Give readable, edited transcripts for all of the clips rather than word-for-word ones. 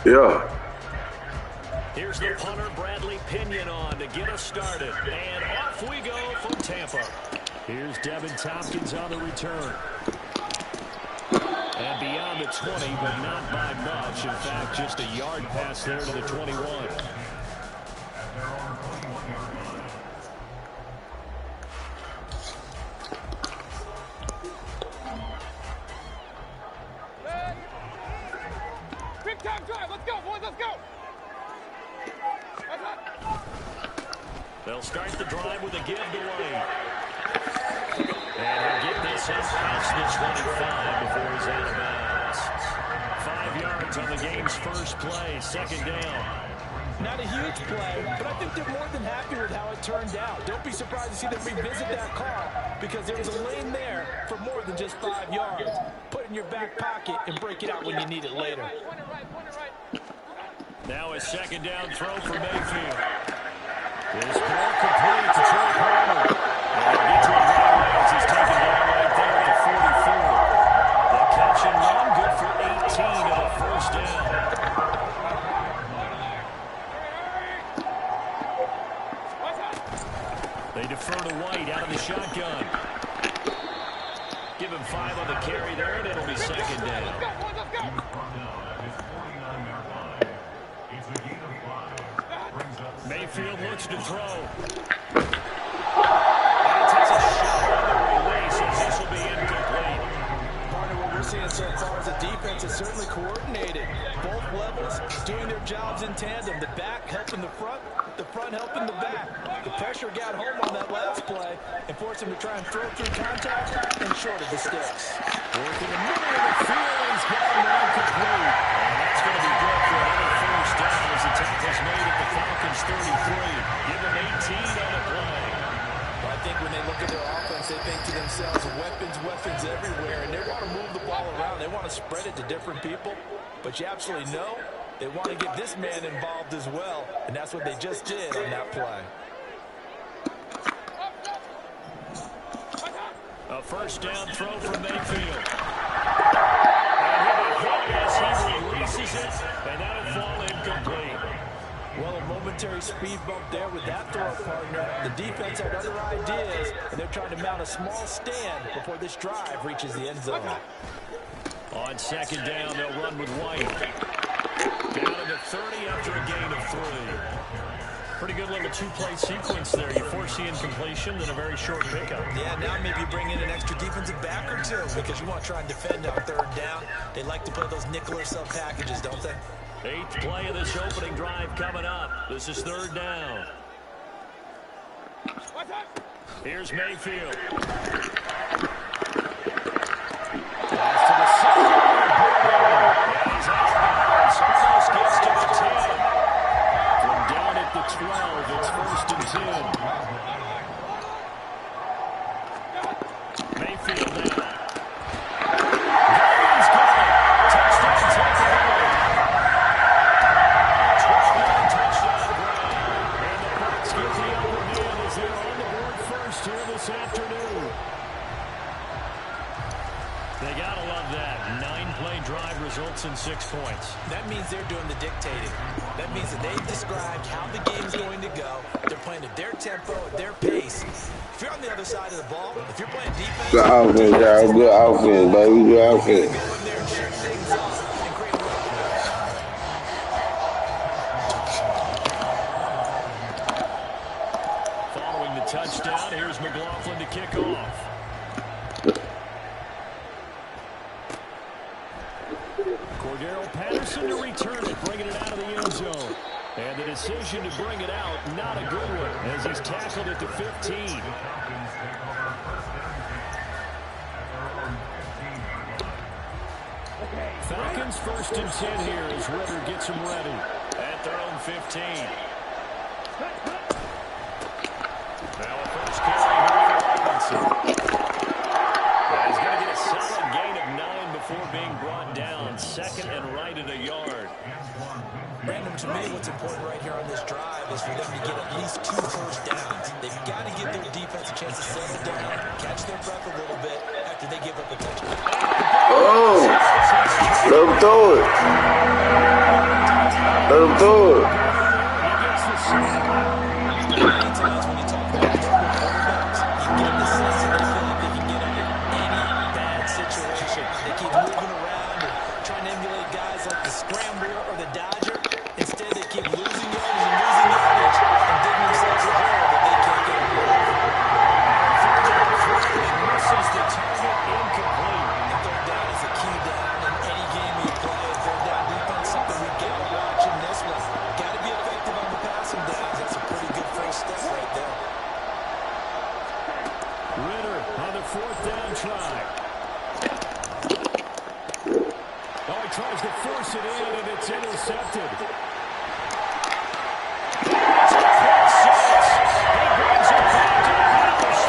Yeah. Here's the punter, Bradley Pinion, on to get us started. And off we go from Tampa. Here's Devin Tompkins on the return. And beyond the 20, but not by much. In fact, just a yard pass there to the 21. Big time drive. Let's go, boys. Let's go. They'll start the drive with a give to Wayne. And he'll get this in past the 25 before he's out of bounds. 5 yards on the game's first play, second down. Not a huge play, but I think they're more than happy with how it turned out. Don't be surprised to see them revisit that call because there was a lane there for more than just 5 yards. Put it in your back pocket and break it out when you need it later. Now a second down throw for Mayfield. This ball complete to Trey Palmer. And he'll get to it right away as he's taken down right there at the 44. The catch and run, good for 18 and a first down. They defer to White out of the shotgun. Give him 5 on the carry there, and it'll be second down. Mayfield looks to throw. And takes a shot on the release, and this will be incomplete. Part of what we're seeing so far is the defense is certainly coordinated. Both levels doing their jobs in tandem. The back helping the front helping the back. The pressure got home on that last play and forced him to try and throw through contact and short of the sticks. Working the middle of the field, he's got him incomplete. And that's going to be good for another first down as the tackle's made at the Falcons 33. Give them 18 on the play. Well, I think when they look at their offense, they think to themselves, weapons everywhere, and they want to move the ball around. They want to spread it to different people, but you absolutely know they want to get this man involved as well, and that's what they just did on that play. A first down throw from Mayfield. And he'll be hit as he releases it, and that'll fall incomplete. Well, a momentary speed bump there with that throw partner. The defense had other ideas, and they're trying to mount a small stand before this drive reaches the end zone. On second down, they'll run with White. Down to the 30 after a gain of 3. Pretty good little two-play sequence there. You force the incompletion and a very short pickup. Yeah, now maybe you bring in an extra defensive back or two because you want to try and defend on third down. They like to play those nickel or sub packages, don't they? 8th play of this opening drive coming up. This is third down. Here's Mayfield. Pass to the center. And he's out of bounds. Almost gets to the 10. From down at the 12, it's 1st and 10. Mayfield now. Gavin's got it. Touchdown, Tampa Bay. 12-touchdown ground. And the Bucs get the upper hand as they're on the board first here this afternoon. They gotta love that. 9-play drive results in 6 points. That means they're doing the dictating. That means that they've described how the game's going to go. They're playing at their tempo, at their pace. If you're on the other side of the ball, if you're playing defense... Good offense, y'all. Good offense, baby. Good offense. Go in there and shut things off and create a run. Following the touchdown, here's McLaughlin to kick off. Cordero Patterson to return it, bringing it out of the end zone. And the decision to bring it out, not a good one, as he's tackled at the 15. Falcons 1st and 10 here as Ritter gets them ready at their own 15. Now a first carry here for Robinson. He's going to get a solid gain of 9 before being brought down. 2nd and right at a yard. Brandon, to me, what's important right here on this drive is for them to get at least 2 first downs. They've got to give their defense a chance to settle down, catch their breath a little bit after they give up a touchdown. Oh! Let him throw it. Let him throw it. Sometimes when you talk about mobile quarterbacks, you get the sense that they feel like they can get out of any bad situation. They keep moving around and trying to emulate guys like the Scrambler or the Dodger. Instead, they keep losing yards and losing yardage and digging themselves a hole that they can't get out of. Misses the target, incomplete. And third down is a key down in any game you play. Third down defense, something we got to watch in this one. Got to be effective on the passing downs. That's a pretty good first step right there. Ritter on the fourth down try. Oh, he tries to force it in, and it's intercepted. It's a pick six. He brings it back to the house.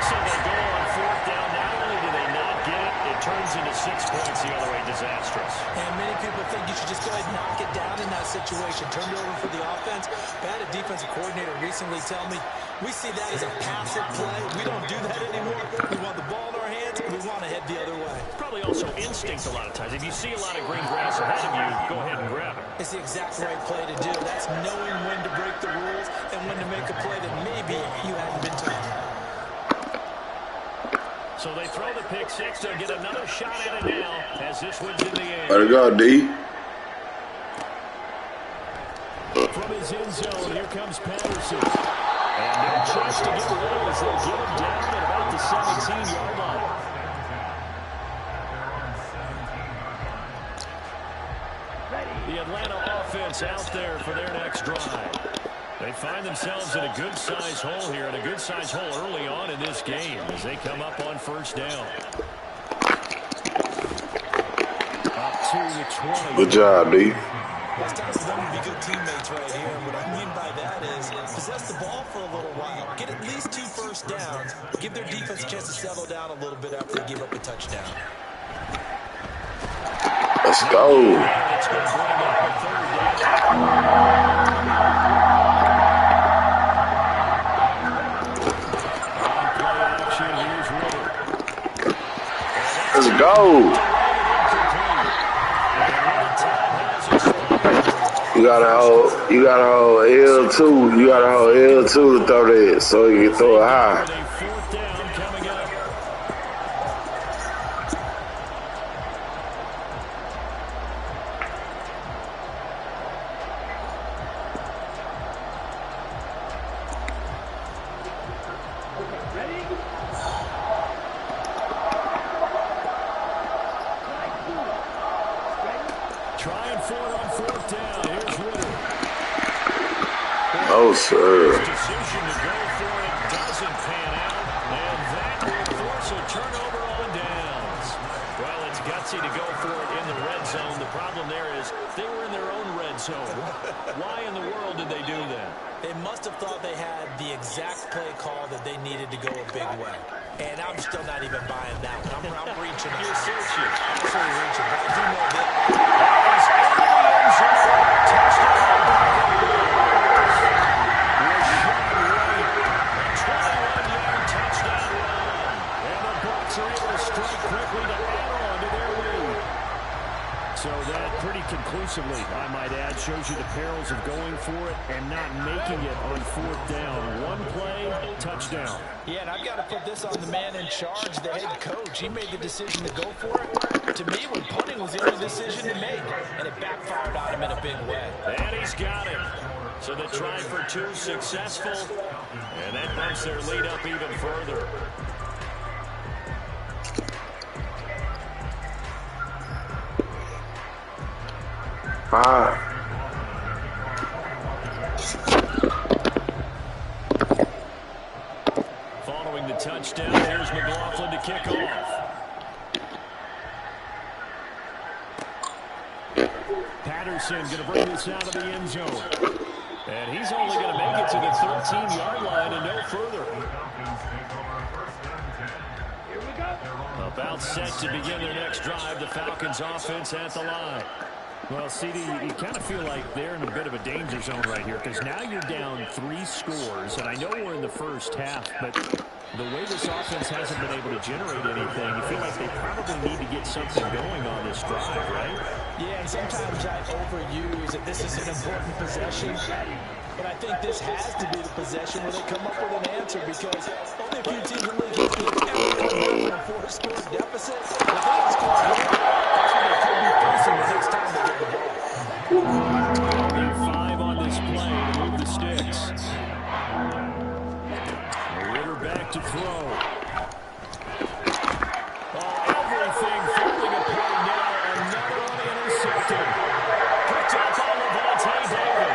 So they go on fourth down. Not only do they not get it, it turns into 6 points the other way. Disastrous. And many people think you should just go ahead and knock it down in that situation. Turn it over for the offense. I had a defensive coordinator recently tell me, we see that as a passive play. We don't do that anymore. We want the ball in our hands, and we want to head the other way. Probably also instinct a lot of times. If you see a lot of green grass ahead of you, go ahead and grab it. It's the exact right play to do. That's knowing when to break the rules and when to make a play that maybe you hadn't been taught. So they throw the pick six. They'll get another shot at it now as this one's in the air. Let it go, D. From his end zone, here comes Patterson. And no chance to get away as they get him down at about the 17-yard line. The Atlanta offense out there for their next drive. They find themselves in a good-sized hole here, and a good-sized hole early on in this game as they come up on first down. Up to the 20. Good job, D. It's time for them to be good teammates right here. And what I mean by that is possess the ball for a little while. Get at least 2 first downs. Give their defense a chance to settle down a little bit after they give up a touchdown. Let's go. It's going to bring up a third down. Let's go. You gotta hold L2. You gotta hold L2 to throw that so you can throw it high. Fourth down coming up. Trying for it on fourth down. Here's Ritter. Oh, sir. His decision to go for it doesn't pan out, and that will force a turnover on downs. Well, it's gutsy to go for it in the red zone. The problem there is they were in their own red zone. Why in the world did they do that? They must have thought they had the exact play call that they needed to go a big way. And I'm still not even buying that one. I'm reaching. You're searching. Absolutely reaching. But I do know that. So that pretty conclusively, I might add, shows you the perils of going for it and not making it on fourth down. One play, touchdown. Yeah, and I've got to put this on the man in charge, the head coach. He made the decision to go for it. To me, when punting was the only decision to make, and it backfired on him in a big way. And he's got it. So the try for two successful, and that bumps their lead up even further. Following the touchdown, here's McLaughlin to kick off. Patterson going to bring this out of the end zone. And he's only going to make it to the 13-yard line and no further. About set to begin their next drive, the Falcons offense at the line. Well, CD, you kind of feel like they're in a bit of a danger zone right here because now you're down 3 scores, and I know we're in the first half, but The way this offense hasn't been able to generate anything, you feel like they probably need to get something going on this drive, right? Yeah, and sometimes I overuse that this is an important possession. But I think this has to be the possession where they come up with an answer because only a few teams in the league have ever come back from a 4-score deficit. If they can score here, that's what they could be facing the next time they get the ball. Only 5 on this play to move the sticks. Ritter back to throw. Oh, everything falling apart now. Another one intercepted. Picked up by Lavonte David.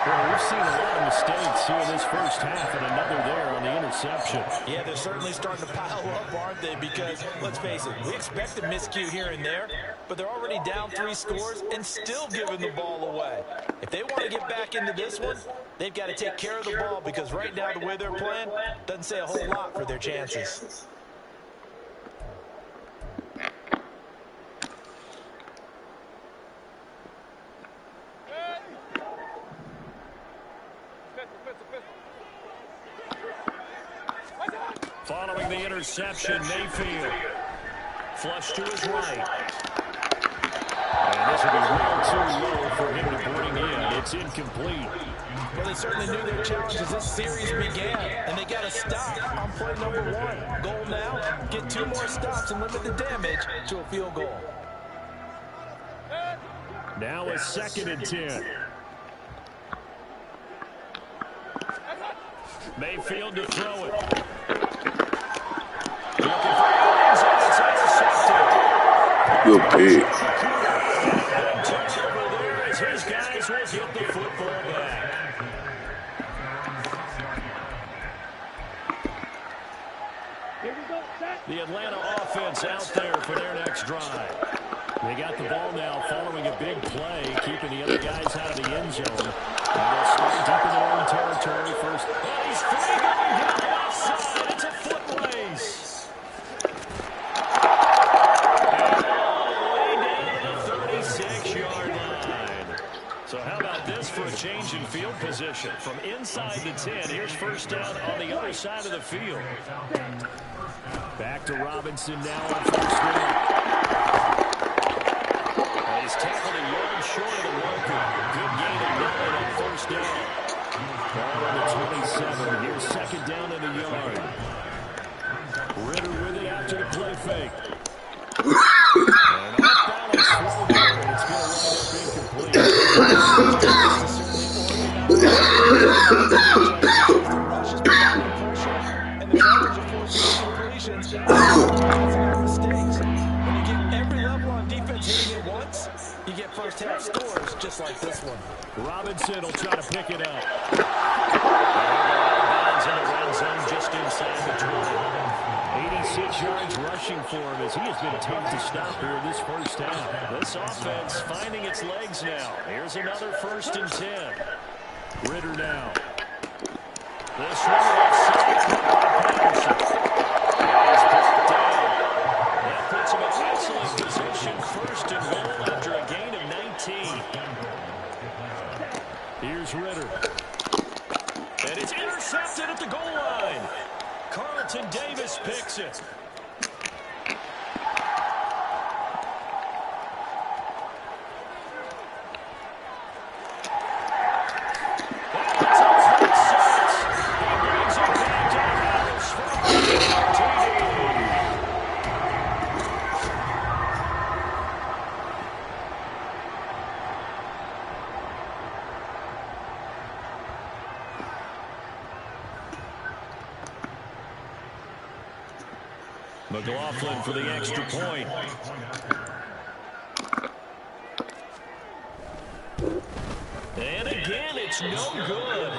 Well, we've seen a lot of mistakes here in this first half, and another there on the interception. Yeah, they're certainly starting to pile up, aren't they? Because, let's face it, we expect a miscue here and there, but they're already down 3 scores and still giving the ball away. If they want to get back into this one, they've got to take care of the ball because right now the way they're playing doesn't say a whole lot for their chances. Following the interception, Mayfield. Flush to his right. And this will be well too low for him to bring in. It's incomplete. Well, they certainly knew their challenge as this series began, and they got to stop on play number 1. Goal now, get 2 more stops and limit the damage to a field goal. Now a 2nd and 10. Mayfield to throw it. Looking for Evans, and it's intercepted. Good pick. Turnover there as his guys will get the football back. The Atlanta offense out there for their next drive. They got the ball now following a big play, keeping the other guys out of the end zone. And they'll start deep in their own territory first. Oh, he's free going down the left side. It's a foot race. And all the way down to the 36-yard line. So how about this for a change in field position? From inside the 10, here's first down on the other side of the field. Back to Robinson now on first down. He's tackled a yard short of the marker. Good gain of 9 on first down. Ball on the 27. Here's 2nd down in the yard. Ritter with it after the play fake. And off balance throw there, and it's going to wind up incomplete. And the coverage of forcing completions mistakes. When you get every level on defense hitting it once, you get first half scores just like this one. Robinson will try to pick it up. Bounds in the red zone just inside the 20. 86 yards rushing for him as he has been tough to stop here in this first half. This offense finding its legs now. Here's another 1st and 10. Ritter now. This one offside. Patterson. He's brought down. That puts him in excellent position. 1st and goal after a gain of 19. Here's Ritter. And it's intercepted at the goal line. Carlton Davis picks it. McLaughlin for the extra point. And again, it's no good.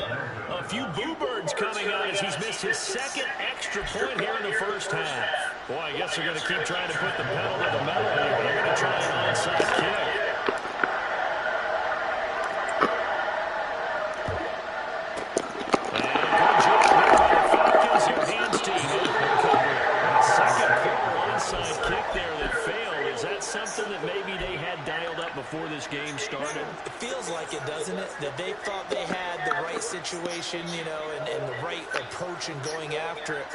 A few boo birds coming out as he's missed his 2nd extra point here in the first half. Boy, I guess they're going to keep trying to put the pedal to the metal here. They're going to try an onside kick. Before this game started? It feels like it, doesn't it? That they thought they had the right situation, you know, and the right approach in going after it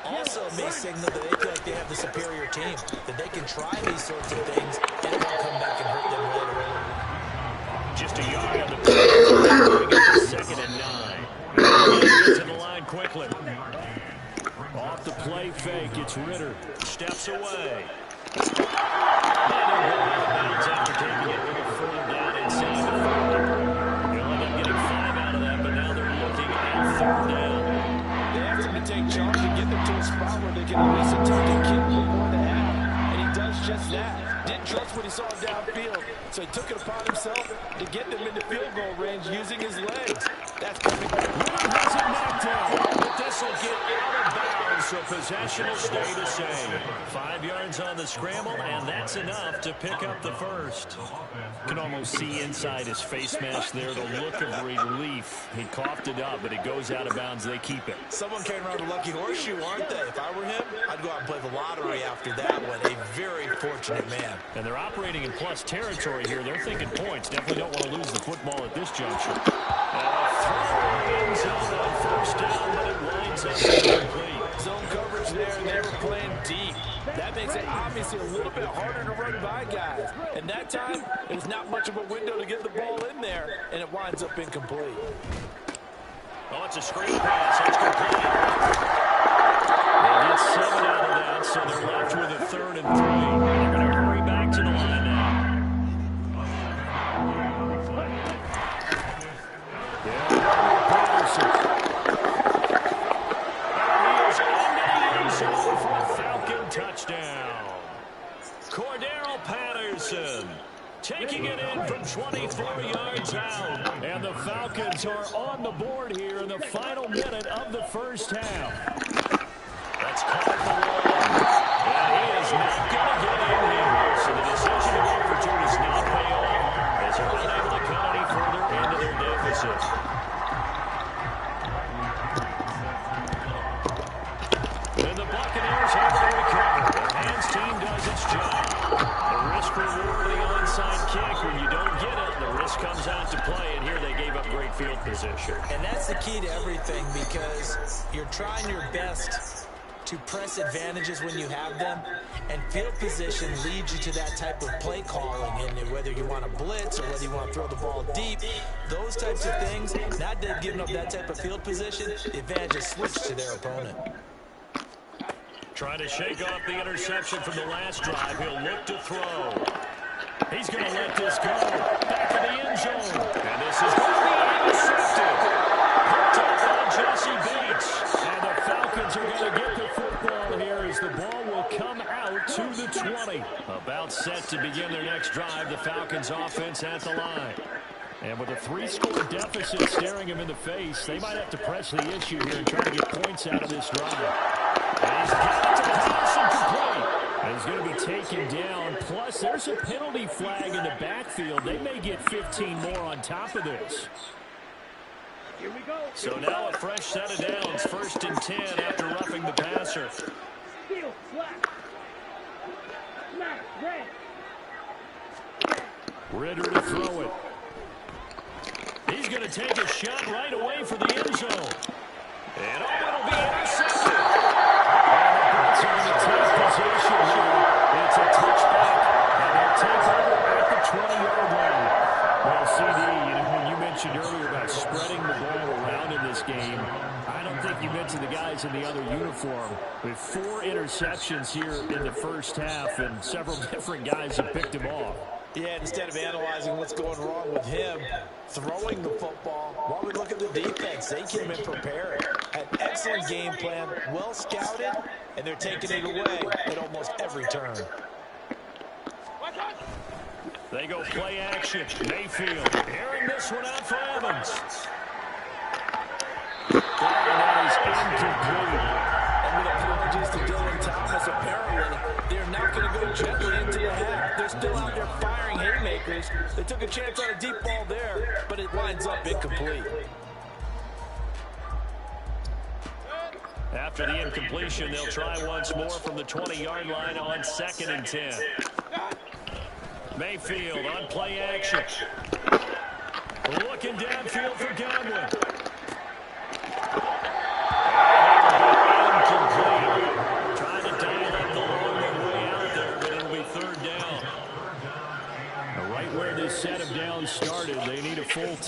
also may signal that they feel like they have the superior team, that they can try these sorts of things and it won't come back and hurt them later on. Just a yard on the play. Second and 9. Get to the line quickly. Off the play fake, it's Ritter. Steps away. After taking it a little further down inside the 40. They'll end up getting 5 out of that, but now they're looking at 3rd down. They asked him to take charge and get them to a spot where they can at least attempt to kick before the half, and he does just that. Didn't trust what he saw downfield, so he took it upon himself to get them into field goal range using his legs. That's perfect. Ritter has it knocked down, but this will get out of bounds, so possession will stay the same. 5 yards on the scramble, and that's enough to pick up the first. You can almost see inside his face mask there the look of relief. He coughed it up, but it goes out of bounds. They keep it. Someone carrying around a lucky horseshoe, aren't they? If I were him, I'd go out and play the lottery after that one. A very fortunate man. And they're operating in plus territory here. They're thinking points. Definitely don't want to lose the football at this juncture. Ends up on 1st down, but it winds up incomplete. Zone coverage there, and they were playing deep. That makes it obviously a little bit harder to run by guys. And that time, there's not much of a window to get the ball in there, and it winds up incomplete. Oh, it's a screen pass. It's complete. They get 7 out of that, so they're left with a 3rd and 3. They're going to hurry back to the line now. Patterson. And he is into the end zone for a Falcon touchdown. Cordero Patterson taking it in from 24 yards out. And the Falcons are on the board here in the final minute of the first half. That's caught for one. And he is not going to get in here. So the decision to go for 2 does not pay off as they're unable to cut any further into their deficit. And the Buccaneers have to recover. The Rams team does its job. The risk reward of the onside kick. When you don't get it, the risk comes out to play. And here they gave up great field position. And that's the key to everything, because you're trying your best to press advantages when you have them, and field position leads you to that type of play calling. And whether you want to blitz or whether you want to throw the ball deep, those types of things, not giving up that type of field position, the advantage is switched to their opponent. Trying to shake off the interception from the last drive. He'll look to throw. He's going to let this go. Back to the end zone. And this is going to be intercepted. Picked up by Jesse Bates. And the Falcons are going to get the football here as the ball will come out to the 20. About set to begin their next drive. The Falcons offense at the line. And with a 3-score deficit staring him in the face, they might have to press the issue here and try to get points out of this drive. And he's got it to pass incomplete. And he's going to be taken down. Plus, there's a penalty flag in the backfield. They may get 15 more on top of this. Here we go. So now a fresh set of downs. 1st and 10 after roughing the passer. Steal, slap. Smack, red. Ritter to throw it. He's going to take a shot right away for the end zone. And it'll be intercepted. And the Bucs are going to take position here. It's a touchback, and they'll take over at the 20-yard line. Well, CD, when you mentioned earlier about spreading the ball around in this game, I don't think you mentioned the guys in the other uniform. With 4 interceptions here in the first half, and several different guys have picked him off. Yeah, instead of analyzing what's going wrong with him, throwing the football, while we look at the defense, they came in prepared. An excellent game plan, well scouted, and they're taking it away at almost every turn. They go play action. Mayfield airing this one out for Evans. That is incomplete. And with apologies to Dylan Thomas, apparently they're not going to go gently into the half. They're still out there firing haymakers. They took a chance on a deep ball there, but it winds up incomplete. After the incompletion, they'll try once more from the 20-yard line on 2nd and 10. Mayfield on play action. Looking downfield for Godwin.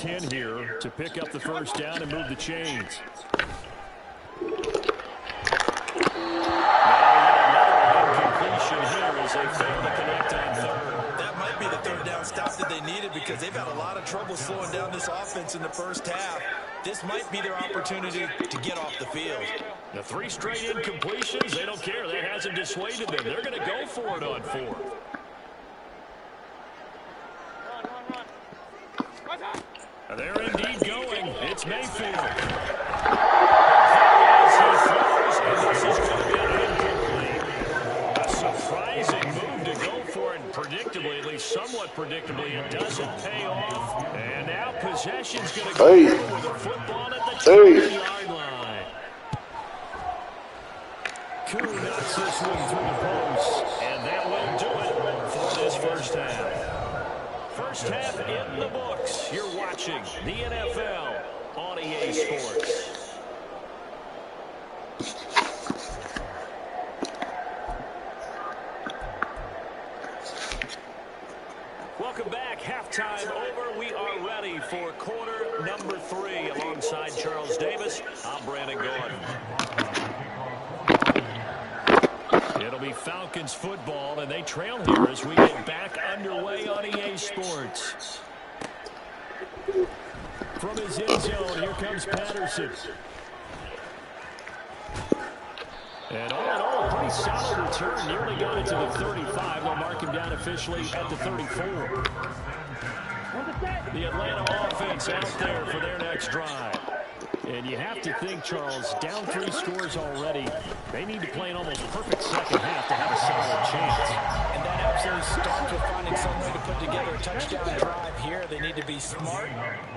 10 here to pick up the first down and move the chains. Incompletion here as they fail to connect on third. That might be the third down stop that they needed because they've had a lot of trouble slowing down this offense in the first half. This might be their opportunity to get off the field. The 3 straight incompletions, they don't care. That hasn't dissuaded them. They're going to go for it on 4th. They're indeed going. It's Mayfield. As he throws, and this is going to be incomplete. A surprising move to go for it, and predictably, at least somewhat predictably, it doesn't pay off. And now possession's going to go with the football at the 20-yard line. Koo knocks this one through the post, and that will do it for this first half. First half in the books. You're watching the NFL on EA Sports. Welcome back. Halftime over. We are ready for quarter number 3. Alongside Charles Davis, I'm Brandon Gordon. It'll be Falcons football, and they trail here as we get back underway on EA Sports. From his end zone, here comes Patterson. And all in all, pretty solid return. Nearly got it to the 35. They'll mark him down officially at the 34. The Atlanta offense out there for their next drive. And you have to think, Charles, down 3 scores already. They need to play an almost perfect second half to have a solid chance. And that absolutely starts with finding some way to put together a touchdown drive here. They need to be smart,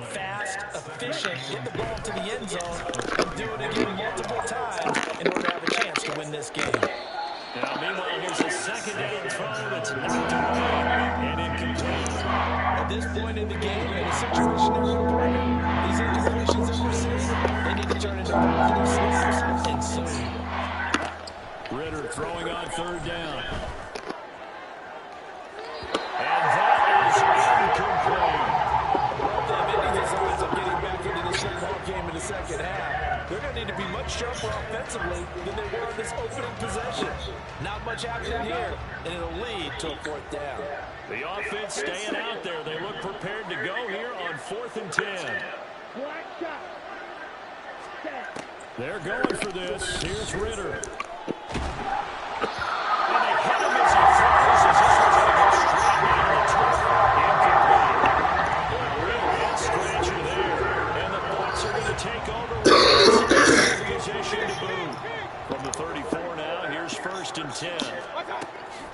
fast, efficient, get the ball to the end zone, and do it again multiple times in order to have a chance to win this game. Now, meanwhile, here's a second down throw that's knocked away and incomplete. At this point in the game, in a situation they're in, these incompletions that we're seeing, they need to turn into positive snaps and soon. Ritter throwing on third down. And that is incomplete. Well, they've ended his odds of getting back into this football game in the second half. They're going to need to be much sharper offensively than they were in this opening possession. Not much action here, and it'll lead to a 4th down. The offense staying out there. They look prepared to go here on 4th and 10. They're going for this. Here's Ritter. And they hit him as he throws. As this one's going to go straight down the turf. Incomplete. A real head scratcher there. And the Bucs are going to take over with position to boot. From the 34 now, here's 1st and 10.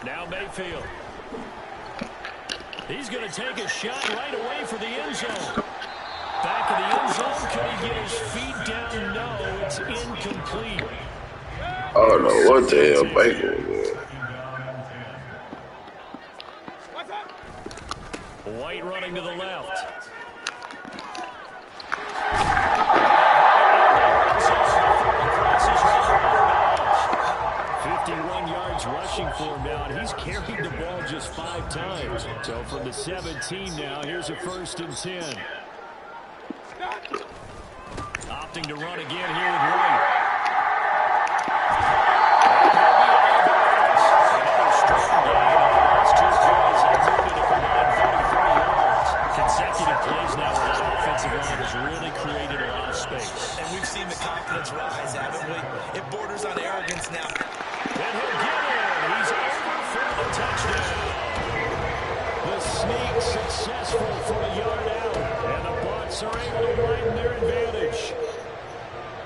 Now Mayfield. He's going to take a shot right away for the end zone. Back of the end zone. Can he get his feet down? No, it's incomplete. I don't know what the hell Baker was doing. White running to the left. 51 yards rushing for him now, and he's carried the ball just 5 times. So from the 17 now, here's a 1st and 10. Opting to run again here with White. Another strong game. Last 2 plays have moved it a combined 33 yards. Consecutive plays now where that offensive line has really created a lot of space. And we've seen the confidence rise, haven't we? It borders on arrogance now. And he'll get it. He's over for the touchdown. The sneak successful for a yard out. And the Bucs are able to widen their advantage.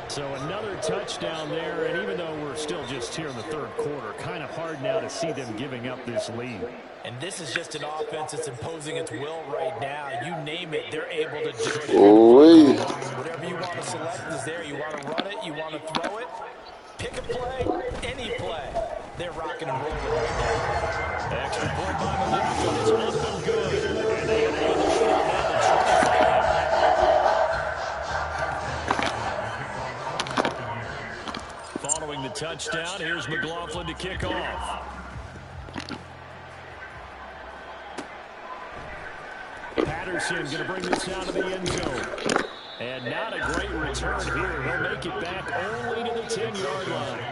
So another touchdown there, and even though we're still just here in the 3rd quarter, kind of hard now to see them giving up this lead. And this is just an offense that's imposing its will right now. You name it, they're able to do it. Ooh-wee. Whatever you want to select is there. You want to run it, you want to throw it. Pick a play, any play. They're rocking and rolling right now. Extra point by McLaughlin is up and good. And they have the lead on the 25. Following the touchdown, here's McLaughlin to kick off. Patterson going to bring this out of the end zone. And not a great return here. He'll make it back only to the 10-yard line.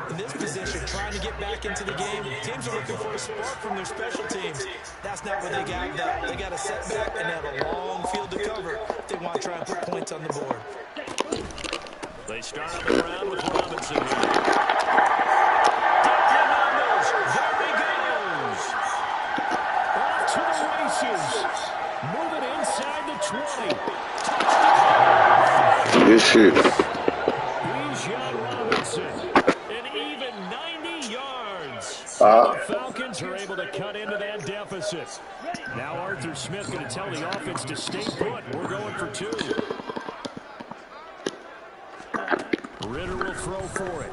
In this position, trying to get back into the game, teams are looking for a spark from their special teams. That's not what they got. They got a setback and they have a long field to cover if they want to try and put points on the board. They start up the round with Robinson. Down the numbers. There he goes. Off to the races. Moving inside the 20. This shit. Bijan Robinson. An even 90 yards. The Falcons are able to cut into that deficit. Now Arthur Smith going to tell the offense to stay put. We're going for 2. Ritter will throw for it.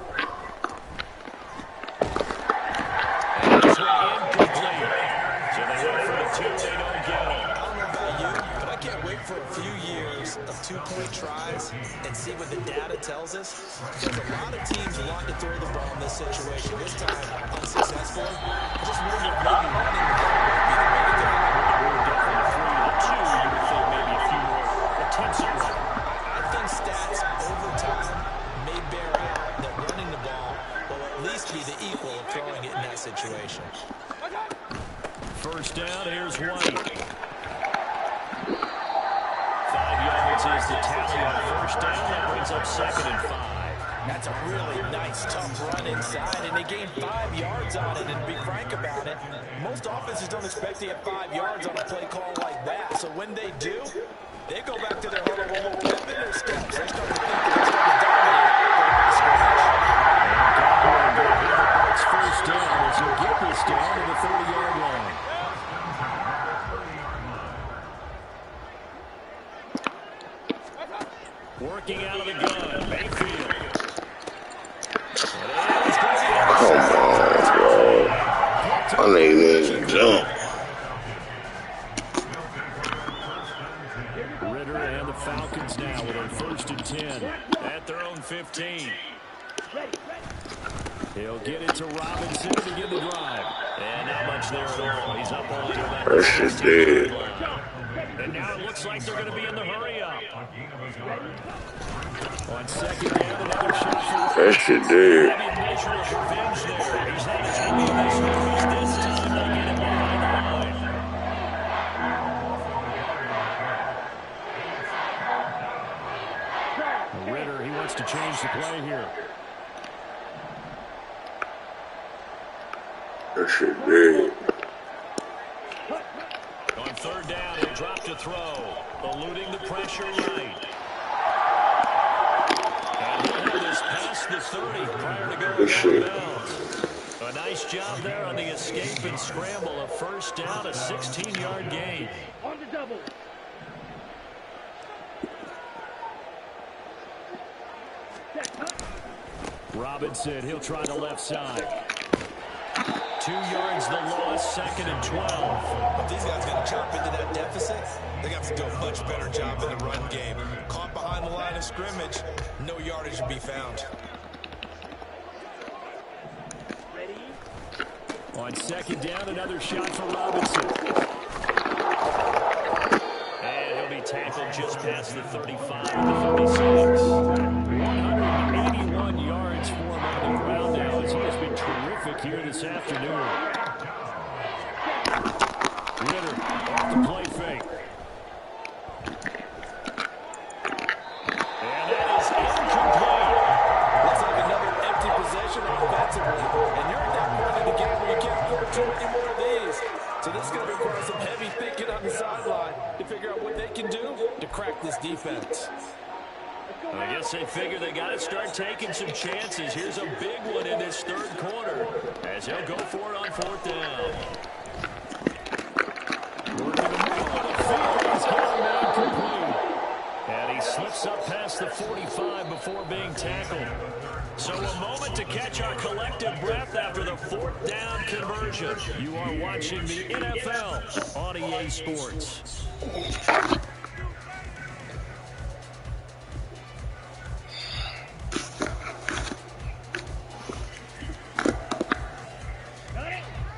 And this one incomplete. So they went for the 2. They don't get it. I don't know about you, but I can't wait for a few years of 2-point tries and see what the data tells us. Because a lot of teams want to throw the ball in this situation. This time, unsuccessfully. I just wonder if maybe running the ball might be the way to go. We're definitely 3 to 2. You would think maybe a few more attempts at running. I think stats over time may bear out that running the ball will at least be the equal of throwing it in that situation. First down, here's White. 5 yards is the tally on first down. That brings up 2nd and 5. That's a really nice, tough run inside, and they gained 5 yards on it. And to be frank about it, most offenses don't expect to get 5 yards on a play call like that. So when they do, they go back to their huddle, will pep in their steps. They start to think they're starting to dominate the scrimmage. It's first down as he'll get this down to the 30-yard line. Working out of the gun, Mayfield. Come on, bro. I need this jump. Ritter and the Falcons now with a 1st and 10 at their own 15. He'll get it to Robinson to begin the drive. And not much there at all. He's up all into that. That shit dead. And now it looks like they're going to be in the hurry up. On 2nd down, another shot for That shit dead. maybe a measure of revenge there. He's not as happy with this one. This time they get him behind the line. Ritter, he wants to change the play here. That shit dead. On 3rd down, he'll drop to throw. Eluding the pressure right. And he'll have this past the 30 prior to going out of bounds. A nice job there on the escape and scramble. A 1st down, a 16-yard gain. On the double. Robinson, he'll try the left side. 2 yards the loss, 2nd and 12. If these guys got to chop into that deficit, they got to do a much better job in the run game. Caught behind the line of scrimmage, no yardage to be found. On 2nd down, another shot for Robinson. And he'll be tackled just past the 35 and the 36. 181 yards for him on the ground now as he has been terrific here this afternoon. Ritter off the play fake. And that is incomplete. Looks like another empty possession offensively. And you're at that point in the game where you can't afford too many more of these. So this is going to require some heavy thinking on the sideline to figure out what they can do to crack this defense. I guess they figure they got to start taking some chances. Here's a big one in this 3rd quarter as he'll go for it on 4th down. Working the middle of the field. He's got him incomplete. And he slips up past the 45 before being tackled. So a moment to catch our collective breath after the 4th down conversion. You are watching the NFL on EA Sports.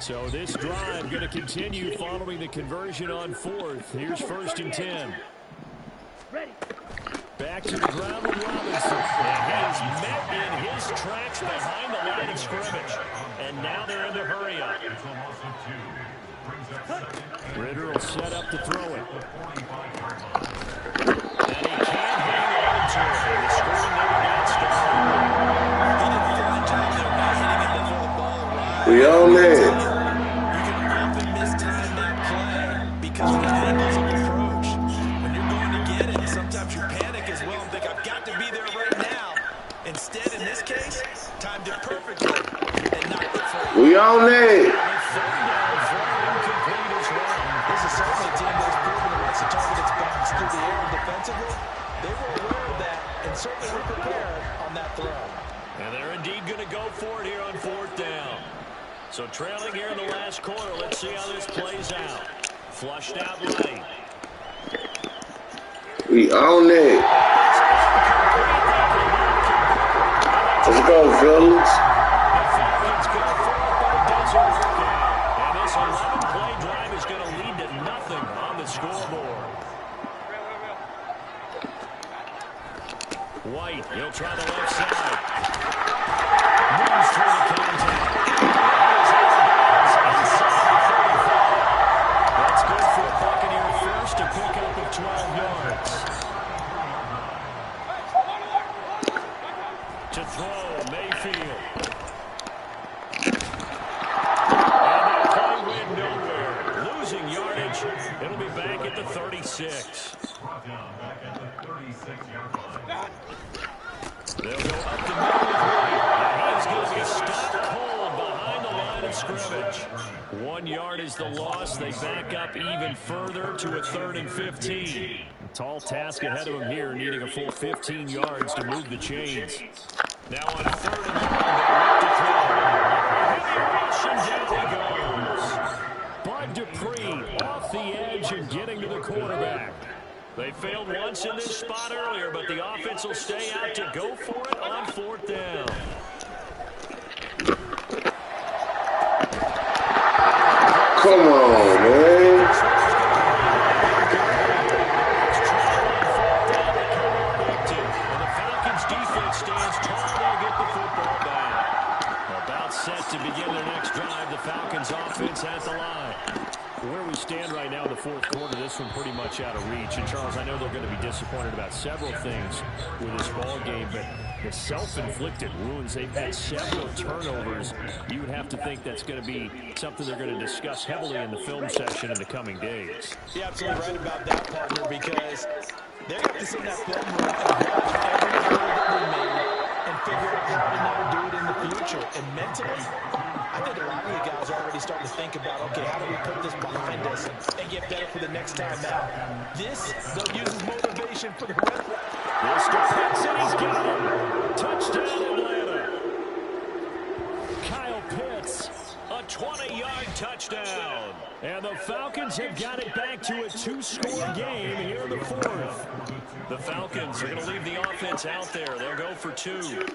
So this drive going to continue following the conversion on fourth. Here's 1st and 10. Ready. Back to the ground with Robinson. And he is met in his tracks behind the line of scrimmage. And now they're in the hurry up. Ritter will set up to throw it. And he can't hang on to it. The scoring never got started. He did a fine job there by hitting it before the ball arrived. We on there. You can often mistime that play because of the angles of approach. When you're going to get it, sometimes you panic as well and think, I've got to be there right now. Instead, in this case, timed it perfectly and knocked it free. We on there. This is certainly a team that's proven it wants to target its backs through the air and defensively. They were aware of that and certainly were prepared on that throw. And they're indeed going to go for it here on 4th down. So trailing here in the last quarter. Let's see how this plays out. Flushed out right. We on there. Let's go, fellas. Falcons go for it, but it doesn't work out. And this 11-play drive is going to lead to nothing on the scoreboard. White, he'll try the left side. Moves through the contact. That's good for a Buccaneer first, a pickup of 12 yards. To throw, Mayfield. And that play went nowhere. Losing yardage. It'll be back at the 36. They'll go up the middle with White. And he's going to be stopped cold behind the line of scrimmage. 1 yard is the loss. They back up even further to a 3rd and 15. A tall task ahead of them here, needing a full 15 yards to move the chains. Now on 3rd and 1, they look to throw. Heavy rush, and down he goes. Bud Dupree off the edge and getting to the quarterback. They failed once in this spot earlier, but the offense will stay out to go for it on 4th down. Come on, man. And the Falcons defense stands tall. They'll get the football back. About set to begin their next drive. The Falcons offense at the line. Where we stand right now in the 4th quarter, this one pretty much out of reach. And, Charles, I know they're going to be disappointed about several things with this ball game, but the self-inflicted wounds, they've had several turnovers. You would have to think that's going to be something they're going to discuss heavily in the film session in the coming days. You're absolutely right about that, partner, because they have to sit in that film room and watch every error that they made and figure out how to now do it in the future. And mentally, I think a lot of the guys are already starting to think about, okay, how do we put this behind us and get better for the next time out? This, they'll use as motivation for the rest. This defense, and he's got him. Touchdown, Atlanta. Kyle Pitts, a 20-yard touchdown. And the Falcons have got it back to a 2-score game here in the 4th. The Falcons are going to leave the offense out there. They'll go for 2.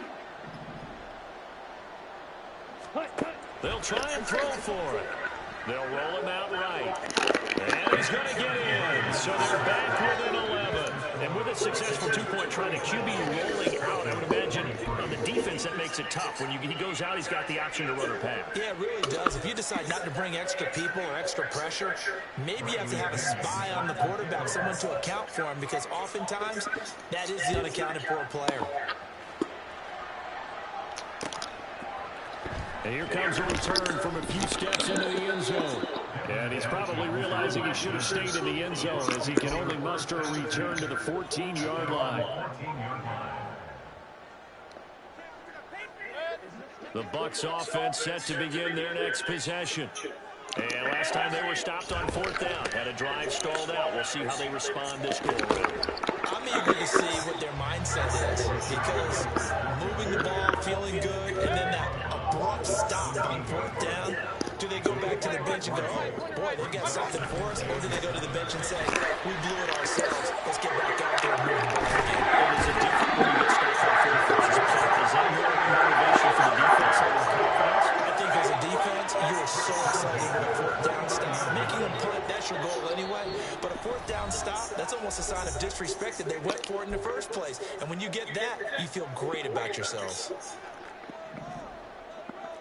They'll try and throw for it. They'll roll him out right. And he's going to get in. So they're back with an 11. And with a successful 2-point try, the QB rolling out, I would imagine on the defense that makes it tough. When he goes out, he's got the option to run or pass. Yeah, it really does. If you decide not to bring extra people or extra pressure, maybe you have to have a spy on the quarterback, someone to account for him, because oftentimes that is the unaccounted for player. And here comes a return from a few steps into the end zone. And he's probably realizing he should have stayed in the end zone as he can only muster a return to the 14-yard line. The Bucs offense set to begin their next possession. And last time they were stopped on 4th down. Had a drive stalled out. We'll see how they respond this quarter. I'm eager to see what their mindset is, because moving the ball, feeling good, and then that abrupt stop on 4th down, do they go back to the bench and go, oh, boy, they've got something for us, or do they go to the bench and say, we blew it ourselves, let's get back out there and move the ball again? It is a different when you get stopped on 4th down. Is that more motivation for the defense having confidence? I think as a defense, you are so excited special goal anyway. But a fourth down stop, that's almost a sign of disrespect that they went for it in the first place. And when you get that, you feel great about yourselves.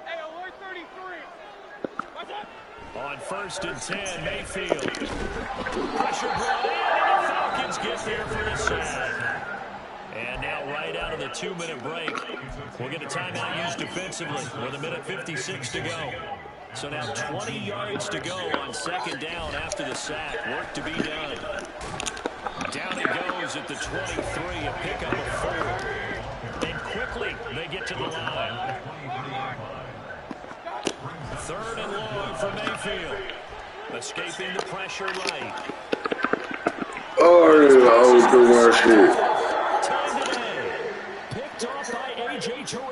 Hey, alert 33. What's up? On 1st and 10, Mayfield. Pressure brought in, and the Falcons get there for the sack. And now right out of the 2-minute break, we'll get a timeout used defensively with 1:56 to go. So now 20 yards to go on 2nd down after the sack. Work to be done. Down he goes at the 23, a pickup of 4. And quickly they get to the line. 3rd and long for Mayfield. Escaping the pressure right. Oh, do my shit. Picked off by A.J. Terrell.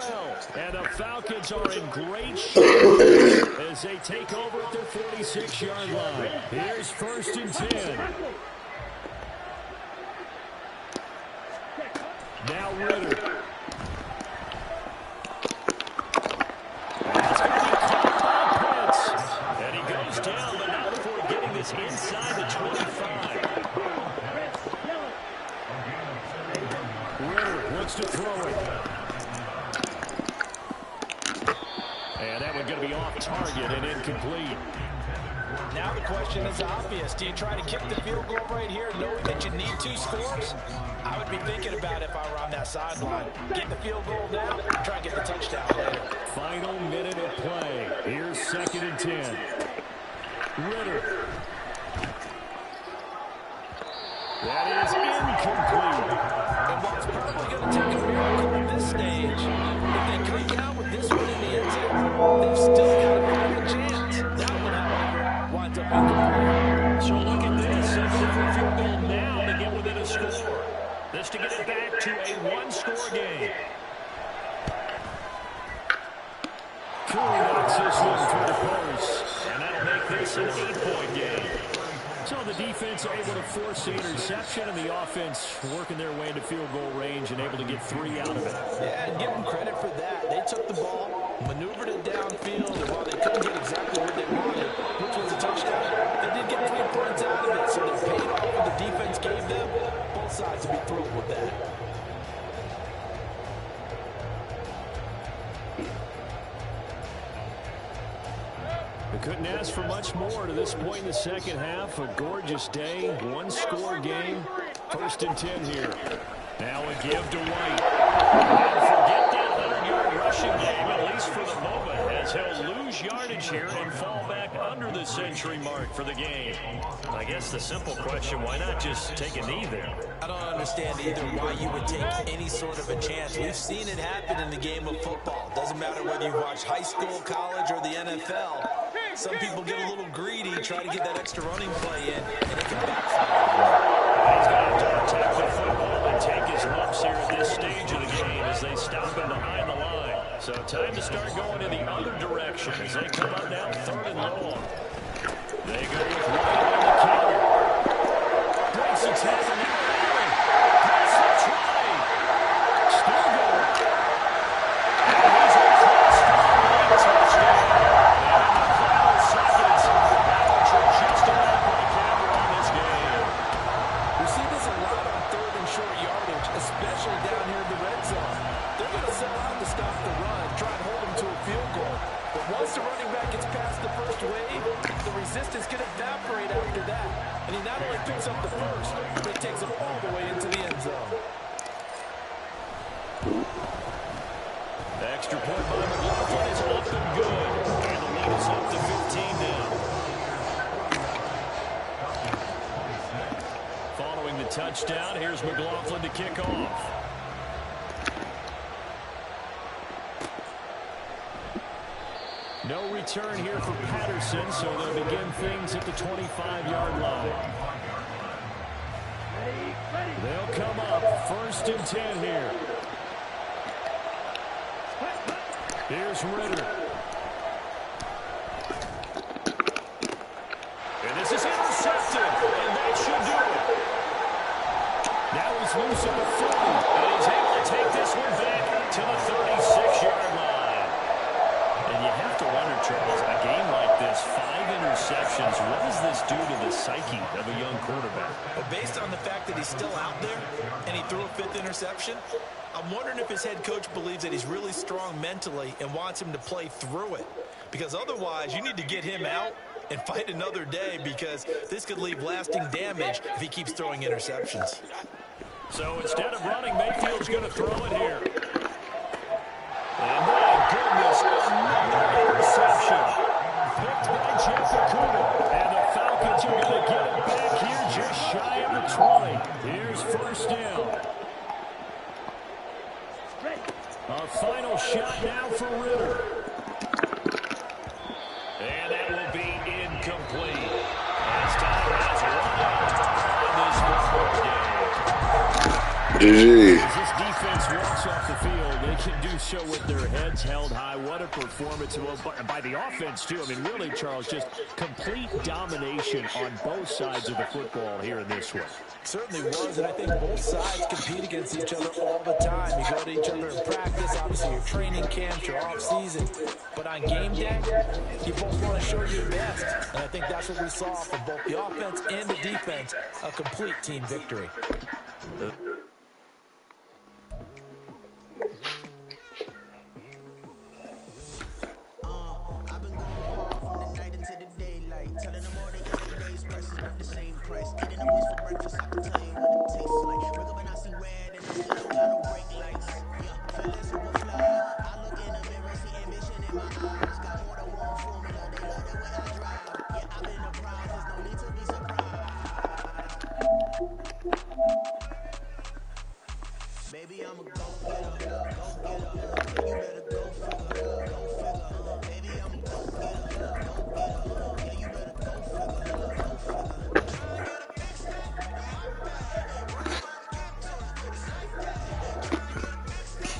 And the Falcons are in great shape as they take over at their 46-yard line. Here's 1st and 10. Now Ritter. That's going to be caught by Pitts. And he goes down, but not before getting this inside the 25. Ritter looks to throw it. And that one going to be off target and incomplete. Now the question is obvious. Do you try to kick the field goal right here knowing that you need 2 scores? I would be thinking about it if I were on that sideline. Get the field goal now, try and get the touchdown later. Final minute of play. Here's 2nd and 10. Ritter. That is incomplete. And while it's probably going to take a miracle at this stage, if they come down with this one in the end zone, they've still got a bit of a chance. That one, however, winds up incomplete. So look at this. They're going for a field goal now to get within a score. This to get it back to a 1-score game. Cooley knocks this one through the post. And that'll make this an 8-point game. So the defense able to force the interception, and the offense working their way into field goal range and able to get 3 out of it. Yeah, and give them credit for that. They took the ball, maneuvered it downfield, and while they couldn't get exactly what they wanted, which was a touchdown, they did get 3 points out of it, so they paid off what the defense gave them. Both sides would be thrilled with that. They couldn't ask for much more to this point in the second half. A gorgeous day, 1-score game. 1st and 10 here. Now a give to White. And forget that 100-yard rushing game, at least for the moment, as he'll lose yardage here and fall back under the century mark for the game. I guess the simple question, why not just take a knee there? I don't understand either why you would take any sort of a chance. We've seen it happen in the game of football. Doesn't matter whether you watch high school, college, or the NFL. Some people get a little greedy, try to get that extra running play in, and it can backfire. He's going to have to protect the football and take his lumps here at this stage of the game as they stop him behind the line. So time to start going in the other direction as they come up now 3rd and long. They go with White on the counter. Breaks the tackle now. Pass the try. Still going. And he's across the line. Touchdown. Especially down here in the red zone. They're going to sell out to stop the run, try and hold them to a field goal. But once the running back gets past the first wave, the resistance can evaporate after that. And he not only picks up the first, but he takes it all the way into the end zone. The extra point by McLaughlin is up and good. And the lead is up to 15 now. Following the touchdown, here's McLaughlin to kick off. No return here for Patterson, so they'll begin things at the 25-yard line. They'll come up 1st and 10 here. Here's Ritter. And this is intercepted, and that should do it. Now he's loose at the 40, and he's able to take this one back to the 36-yard line. And you have to wonder, Charles, a game like this, 5 interceptions, what does does this do to the psyche of a young quarterback? But based on the fact that he's still out there and he threw a 5th interception, I'm wondering if his head coach believes that he's really strong mentally and wants him to play through it. Because otherwise, you need to get him out and fight another day, because this could leave lasting damage if he keeps throwing interceptions. So instead of running, Mayfield's going to throw it here. And my goodness, another interception. Picked by Jeff Okudah. And the Falcons are going to get it back here just shy of the 20. Here's first down. A final shot now for Ridder. And that will be incomplete. As time has run out on this football game. GG. As this defense walks off the field, they can do so with their heads held high. What a performance by the offense, too. I mean, really, Charles, just complete domination on both sides of the football here in this one. Certainly was, and I think both sides compete against each other all the time. You go to each other in practice, obviously your training camps, your off-season. But on game day, you both want to show your best. And I think that's what we saw from both the offense and the defense, a complete team victory.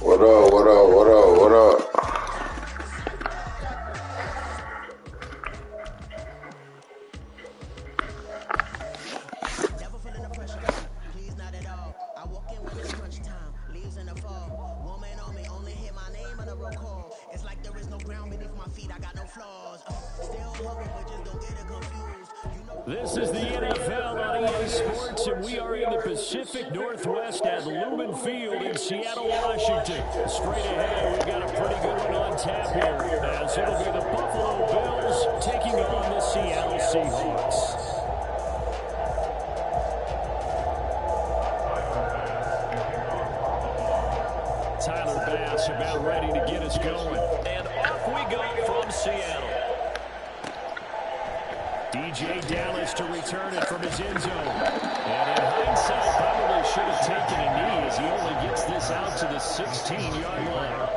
What up, what up, what up, what up? Never feeling the pressure, please not at all. I walk in when it's crunch time, leaves in the fall. Woman on me, only hit my name on the roll call. It's like there is no ground beneath my feet, I got no flaws. Still hovering, but just don't get it confused. This is the NFL on EA Sports, and we are in the Pacific Northwest at Lumen Field in Seattle, Washington. Straight ahead, we've got a pretty good one on tap here, as it'll be the Buffalo Bills taking on the Seattle Seahawks. Tyler Bass about ready to get us going. And off we go from Seattle. DJ Dallas to return it from his end zone. And in hindsight, probably should have taken a knee as he only gets this out to the 16-yard line.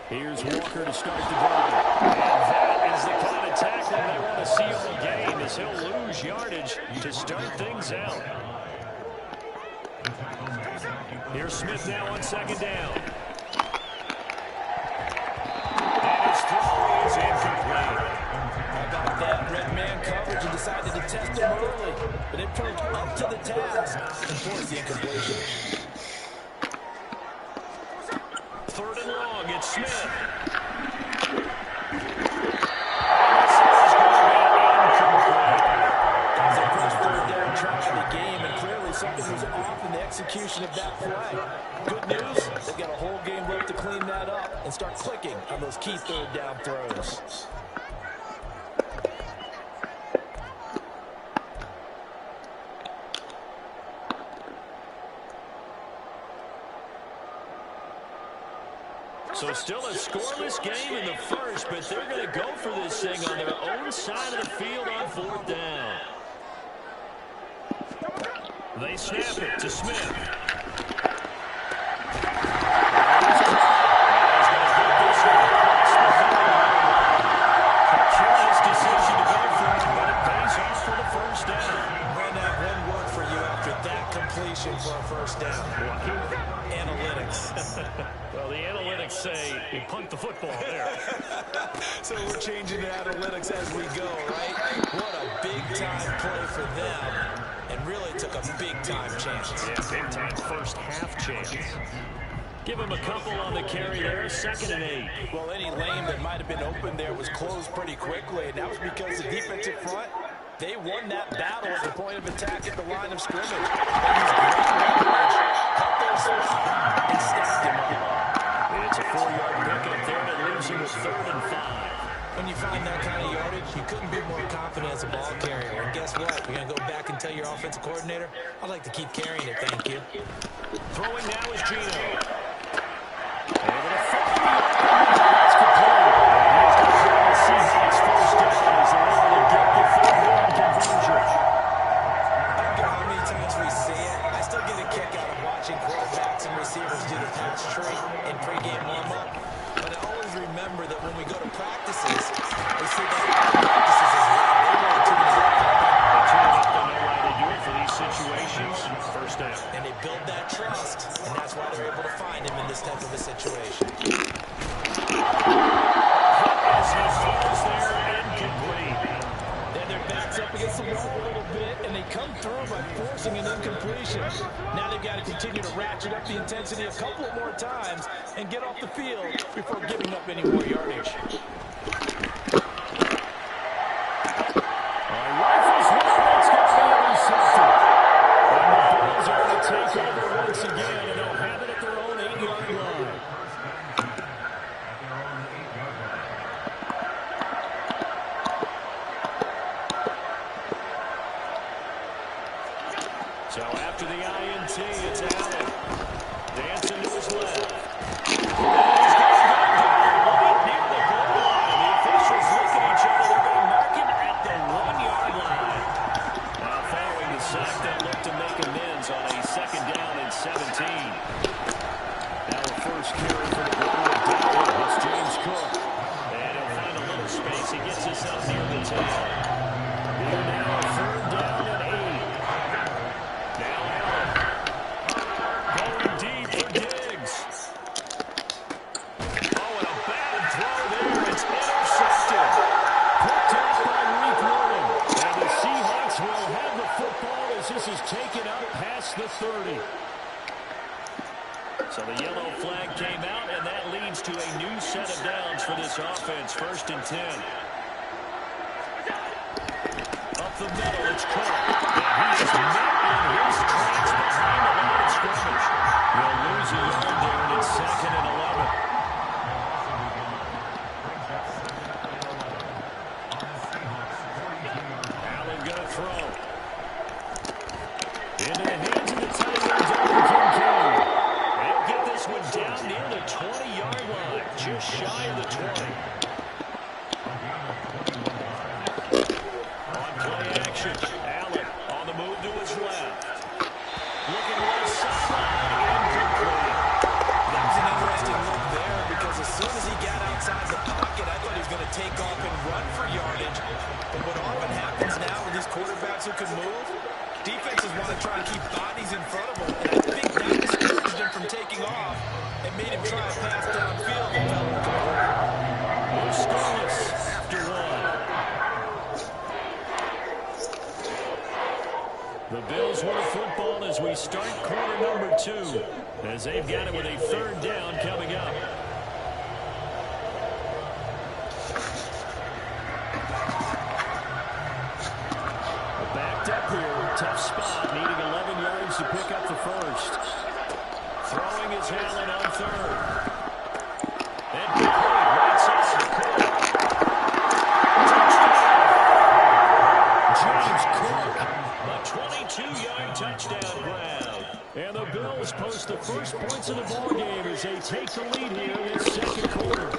Here's Walker to start the drive. And that is the kind of tackling they want to see all game, as he'll lose yardage to start things out. Here's Smith now on second down. And his throw is incomplete. How about that? Red man coverage and decided to test him early. But it proved up to the task and forced the incompletion. Third and long, it's Smith. It's a first third down try of the game, and clearly something was off in the execution of that play. Good news, they've got a whole game left to clean that up and start clicking on those key third down throws. So still a scoreless game in the first, but they're going to go for this thing on their own side of the field on fourth down. They snap it to Smith. Curious decision to go for it, but it pays off for the first down. Brandon, one word for you after that completion for a first down. Lucky. Analytics. Well, the analytics say they punt the football there. So we're changing the analytics as we go, right? What a big-time play for them, and really took a big-time chance. Yeah, big-time first-half chance. Give him a couple on the carry there, 2nd and 8. Well, any lane that might have been open there was closed pretty quickly, and that was because the defensive front, they won that battle at the point of attack at the line of scrimmage. They used great leverage, cut their slot, and stacked him up. It's a 4-yard pickup there that leaves him with 3rd and 5. When you find that kind of yardage, you couldn't be more confident as a ball carrier. And guess what? You're going to go back and tell your offensive coordinator, I'd like to keep carrying it, thank you. Throwing now is Geno. Able to find the open. That's complete. Here's the Seahawks first down as they're able to get the 4th down conversion. I don't care how many times we see it. I still get a kick out of watching quarterbacks and receivers do the pass tree in pregame warm-up. But I always remember that when we go to practices, we see that practices as well. They really tune it up. They tune it up. They know why they do it for these situations. First down. And they build that trust, and that's why they're able to find him in this type of a situation. As he falls there, incomplete. Then their back's up against the wall a little bit, and they come through by forcing an incompletion. Now they've got to continue to ratchet up the intensity a couple of more times and get off the field before giving up any more yardage. Rifles one. It's going to be intercepted. And the Bills are going to take over once again, and they'll have it at their own 8-yard line. So after the INT, it's Allen. Dancing to his left. And he's going to go right near the goal line. The officials look at each other. They're going to mark him at the 1-yard line. Now following the sack, they'll look to make amends on a 2nd down and 17. Now a first carry for the goal of Dalvin. It's James Cook. And he'll find a little space. He gets us up near the 10. Here now, 3rd down and 8. Now Allen. Going deep for Diggs. Oh, and a bad throw there. It's intercepted. Picked off by Reek Wilson. And the Seahawks will have the football as this is taken up past the 30. So the yellow flag came out, and that leads to a new set of downs for this offense. 1st and 10. Up the middle, it's Cook. And he is met in his tracks behind the line of scrimmage. He'll lose a yard there, and it's 2nd and 11. Allen going to throw. Into the hands of the tight end, Dalvin Kincaid. They'll get this one down near the 20-yard line, just shy of the 20. On play action, Allen on the move to his left. Looking left sideline, incomplete. That was an interesting look there because as soon as he got outside the pocket, I thought he was going to take off and run for yardage. But what often happens now with these quarterbacks who can move, defenses want to try and keep bodies in front of them. And I think that discouraged him from taking off and made him try a pass downfield and fell incomplete. We're scoreless after 1. The Bills win the football as we start quarter number 2, as they've got it with a 3rd down coming up. Backed up here, tough spot, needing 11 yards to pick up the first. Throwing his Allen on 3rd. And complete, right side to Cook. Touchdown. James Cook, a 22-yard touchdown grab. And the Bills post the first points of the ballgame as they take the lead here in this 2nd quarter.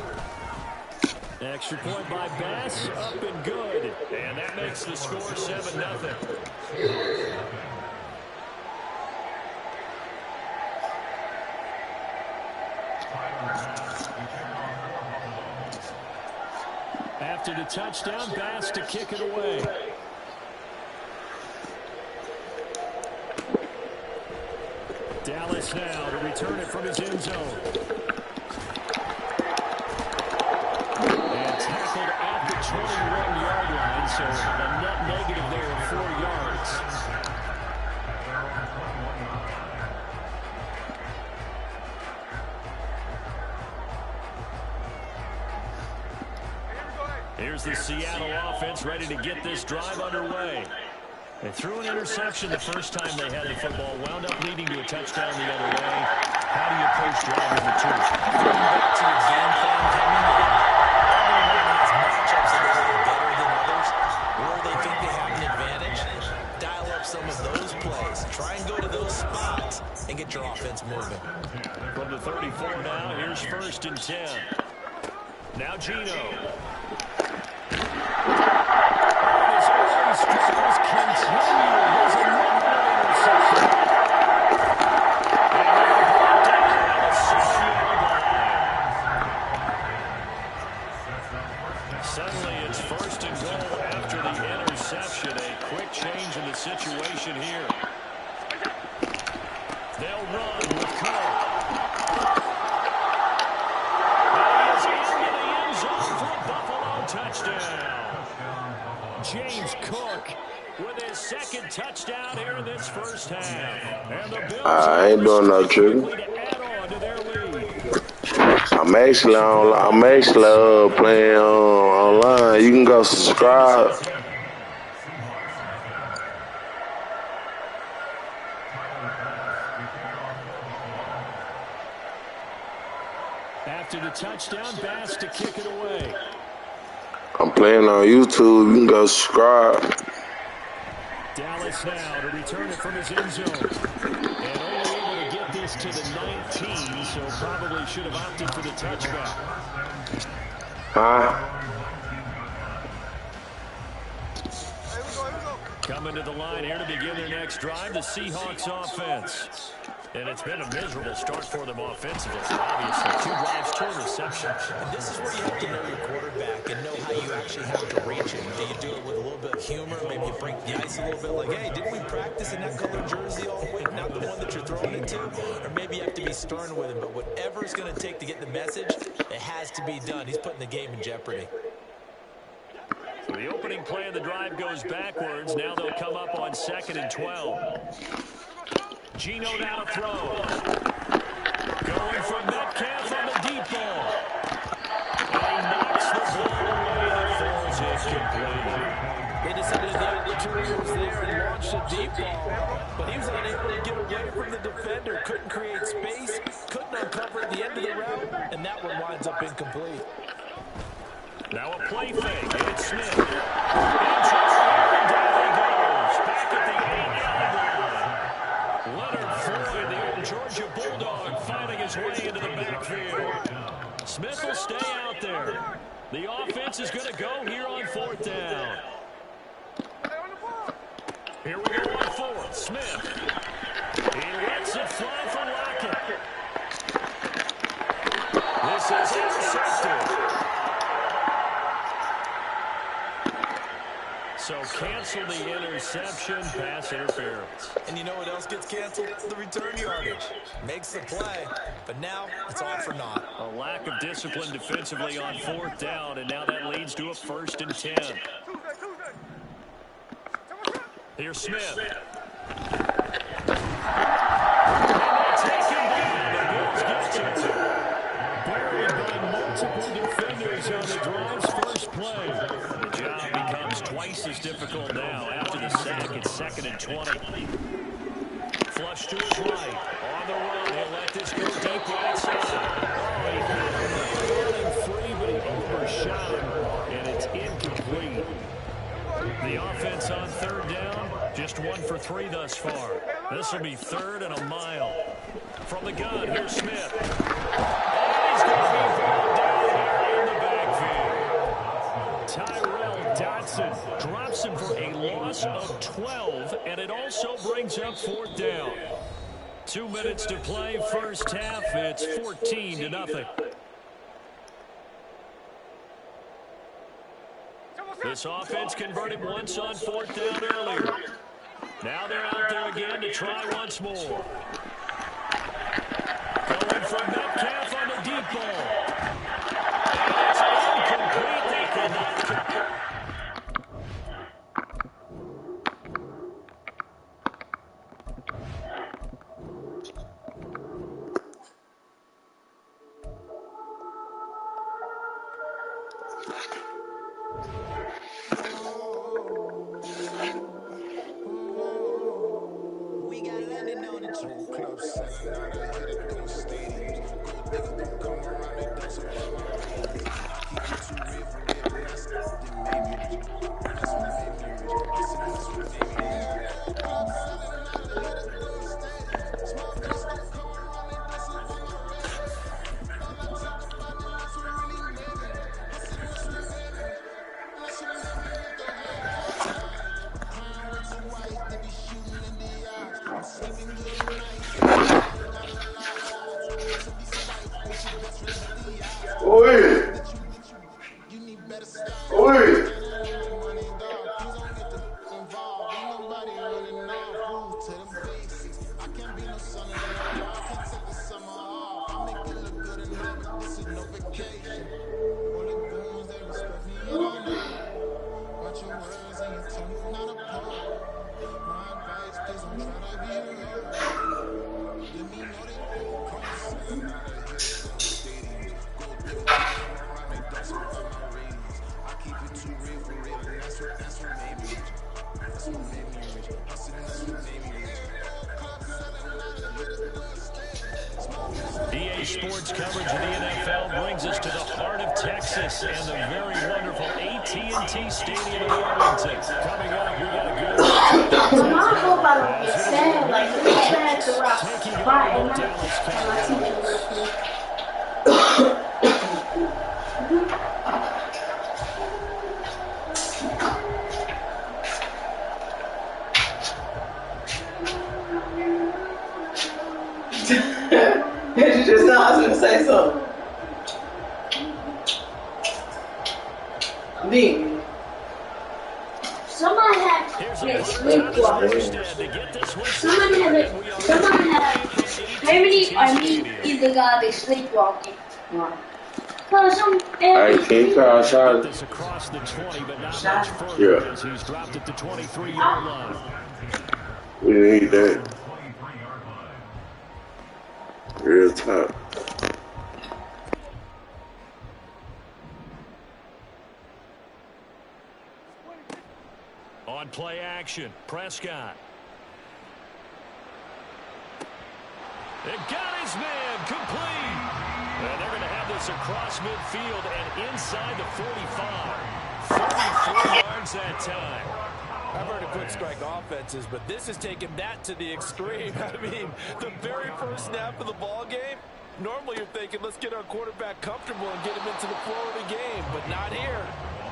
Extra point by Bass, up and good. And that makes the score 7-0. After the touchdown, Bass to kick it away. Dallas now to return it from his end zone. Here's the Seattle offense ready to get this drive underway. They threw an interception the first time they had the football, wound up leading to a touchdown the other way. How do you approach driving the two? Going back to your game plan coming in. Everyone has matchups that are better than others. Where they think they have an advantage, dial up some of those plays. Try and go to those spots and get your offense moving. From the 34 now, here's 1st and 10. Now Geno. His early struggles continue. There's another interception. And they're brought down on the 7-yard line. Suddenly it's 1st and goal after the interception. A quick change in the situation here. They'll run with Cook. Touchdown. James Cook with his 2nd touchdown here in this first half. And the Bills I ain't doing no tripping. to add on to their lead. I'm actually playing online. You can go subscribe. After the touchdown, Bass to kick it away. I'm playing on YouTube. You can go subscribe. Dallas now to return it from his end zone. And only able to get this to the 19, so probably should have opted for the touchback. Huh? Coming to the line here to begin their next drive, the Seahawks offense. And it's been a miserable start for them offensively. Obviously, 2 drives, 2 receptions. And this is where you have to know your quarterback and know how you actually have to reach him. Do you do it with a little bit of humor? Maybe you break the ice a little bit like, hey, didn't we practice in that color jersey all week, not the one that you're throwing it to? Or maybe you have to be stern with him. But whatever it's going to take to get the message, it has to be done. He's putting the game in jeopardy. So the opening play of the drive goes backwards. Now they'll come up on 2nd and 12. Geno now to throw. Going from Metcalf on the deep ball. And he knocks the ball away and falls incomplete. They decided the opportunity was there and launched a deep ball. But he was unable to get away from the defender. Couldn't create space. Couldn't uncover at the end of the route. And that one winds up incomplete. Now a play fake. And it's Smith. And down he goes. Back at the 8-yard line. Leonard Floyd, the old Georgia Bulldog, finding his way into the backfield. Smith will stay out there. The offense is going to go here on 4th down. Here we go on 4th. Smith. He lets it fly for Lockett. This is intercepted. So cancel the interception, pass interference. And you know what else gets canceled? The return yardage. Makes the play, but now it's all for naught. A lack of discipline defensively on 4th down, and now that leads to a 1st and 10. Here's Smith. And they take him down. The Bills get to it. Buried by multiple defenders on the drive's first play. The job becomes twice as difficult now after the sack. It's 2nd and 20. Flush to his right. On the run. He'll let this go deep right side. Oh, he had him running free, but he overshot him, and it's incomplete. The offense on 3rd down, just 1 for 3 thus far. This will be 3rd and a mile. From the gun, here's Smith. And he's going to be brought down here in the backfield. Tyrell Dodson drops him for a loss of 12, and it also brings up 4th down. 2 minutes to play, first half. It's 14-0. This offense converted once on 4th down earlier. Now they're out there again to try once more. Going from Metcalf on the deep ball. And it's incomplete. They cannot. We got London on the Whole club selling out, I hit it through stadiums. Gold diggers don't come around, they don't support my ratings. I keep it too real for real, and that's what made me rich. That's what made me rich. Hustling, that's what made me rich. Club selling out, I hit it through stadiums. Small business don't come around, they don't support my ratings. All I talk about now, that's what really made me rich. Hustling, that's what made me rich. That's what made me get those lows. Crown way too white, they be shooting in the eyes. I'm sleeping good at night, so I ain't gotta lie. Too rich to be spiked, they should best respect the odds. Oi! You need better style. Oi! Money, dog, please don't get the involved. Ain't nobody running off. Rules to the basics. I can't be no son of the law. I can't take the summer off. I make it look good enough, but this is no vacation. Only goons, they respect me, you don't know. Watch your words and your tongue, not a pole. My advice, please don't try to be rude. Let me know that you cross. Now they hit it through stadiums. Gold diggers don't come around, they don't support my ratings. I keep it too real for real, and that's what made me rich. That's what made me rich. Hustling, that's what made me rich. Club selling out, I hit it through stadiums. Small business. EA Sports coverage of the NFL brings us to the heart of Texas and the very wonderful AT&T Stadium in Arlington. Coming up, we got a good I hope I don't get sad. Like, I had to rock taking on spot the and Dallas my Cowboys. teacher with me. Did you just know I was going to say something? Then, Somebody had Here's been a sleepwalking. Armstead to get this one. Somebody had how many either got they sleepwalking. Cause Hey, can you call shot? This across the 20, but not much further Yeah. as he's dropped at the 23-yard line. We need that. Real talk. On play action, Prescott. It got his man complete. And they're going to have this across midfield and inside the 45. 44 yards that time. I've heard of quick strike offenses, but this has taken that to the extreme. I mean, the very first snap of the ball game, normally you're thinking, let's get our quarterback comfortable and get him into the flow of the game, but not here.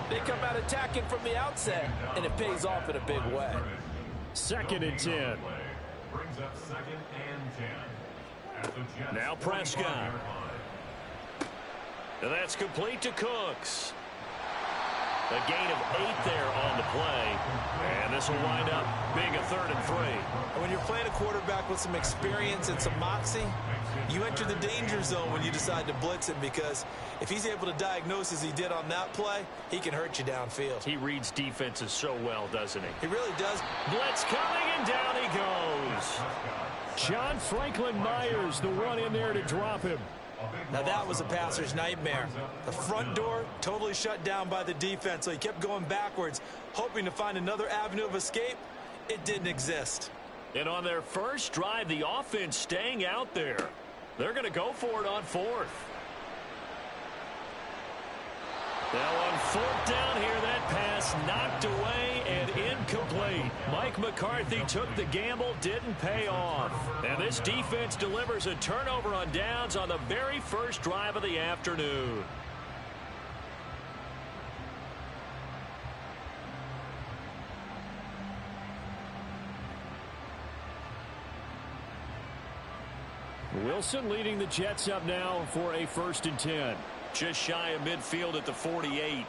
They come out attacking from the outset, and it pays off in a big way. 2nd and 10. Brings up 2nd and 10. At the Jets. Now Prescott. And that's complete to Cooks. A gain of 8 there on the play. And this will wind up being a 3rd and 3. When you're playing a quarterback with some experience and some moxie, you enter the danger zone when you decide to blitz him, because if he's able to diagnose as he did on that play, he can hurt you downfield. He reads defenses so well, doesn't he? He really does. Blitz coming, and down he goes. John Franklin Myers, the one in there to drop him. Now that was a passer's nightmare. The front door totally shut down by the defense, so he kept going backwards, hoping to find another avenue of escape. It didn't exist. And on their first drive, the offense staying out there. They're going to go for it on 4th. Now on 4th down here, that pass knocked away and incomplete. Mike McCarthy took the gamble, didn't pay off. And this defense delivers a turnover on downs on the very first drive of the afternoon. Wilson leading the Jets up now for a 1st and 10. Just shy of midfield at the 48.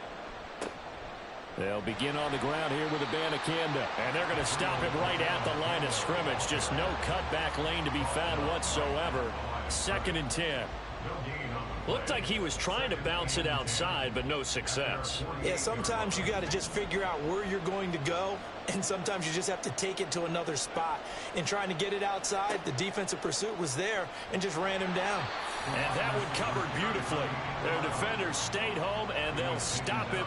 They'll begin on the ground here with Abanikanda. And they're going to stop him right at the line of scrimmage. Just no cutback lane to be found whatsoever. 2nd and 10. Looked like he was trying to bounce it outside, but no success. Yeah, sometimes you got to just figure out where you're going to go, and sometimes you just have to take it to another spot. In trying to get it outside, the defensive pursuit was there and just ran him down. And that one covered beautifully. Their defenders stayed home, and they'll stop it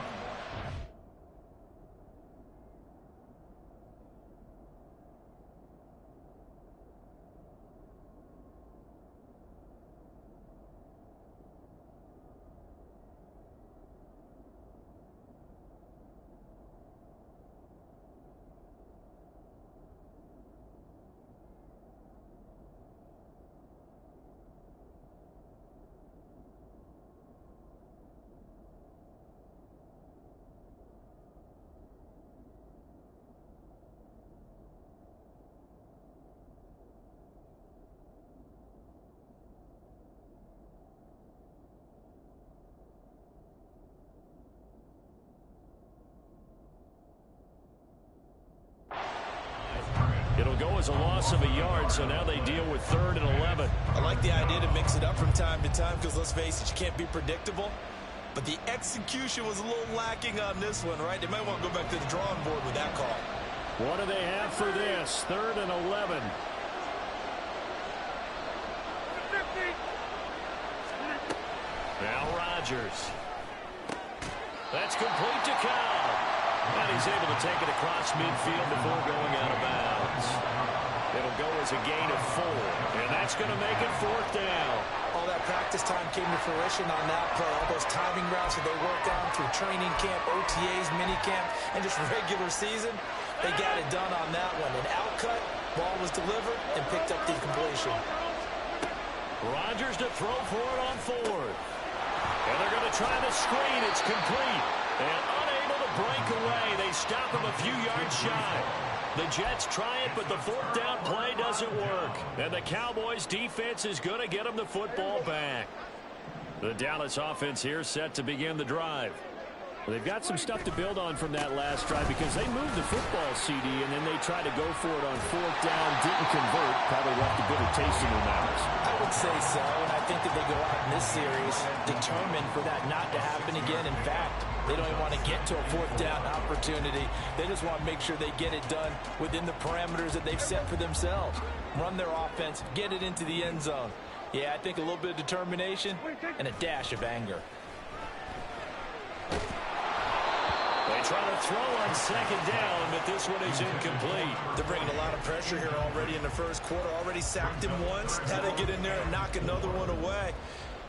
was a loss of a yard, so now they deal with 3rd and 11. I like the idea to mix it up from time to time because, let's face it, you can't be predictable. But the execution was a little lacking on this one, right? They might want to go back to the drawing board with that call. What do they have for this? 3rd and 11. Now Rodgers. That's complete to Kyle. And he's able to take it across midfield before going out of bounds. It'll go as a gain of 4. And that's going to make it 4th down. All that practice time came to fruition on that play. All those timing routes that they worked on through training camp, OTAs, minicamp, and just regular season, they got it done on that one. An outcut, ball was delivered, and picked up the completion. Rodgers to throw for it on 4th. And they're going to try the screen. It's complete. And unable to break away. They stop him a few yards shy. The Jets try it, but the 4th down play doesn't work. And the Cowboys defense is going to get them the football back. The Dallas offense here set to begin the drive. Well, they've got some stuff to build on from that last drive because they moved the football, CD, and then they tried to go for it on 4th down, didn't convert, probably left a bitter taste in their mouths. I would say so, and I think that they go out in this series determined for that not to happen again. In fact, they don't even want to get to a 4th down opportunity. They just want to make sure they get it done within the parameters that they've set for themselves. Run their offense, get it into the end zone. Yeah, I think a little bit of determination and a dash of anger. They try to throw on 2nd down, but this one is incomplete. They're bringing a lot of pressure here already in the first quarter. Already sacked him once. Now they get in there and knock another one away.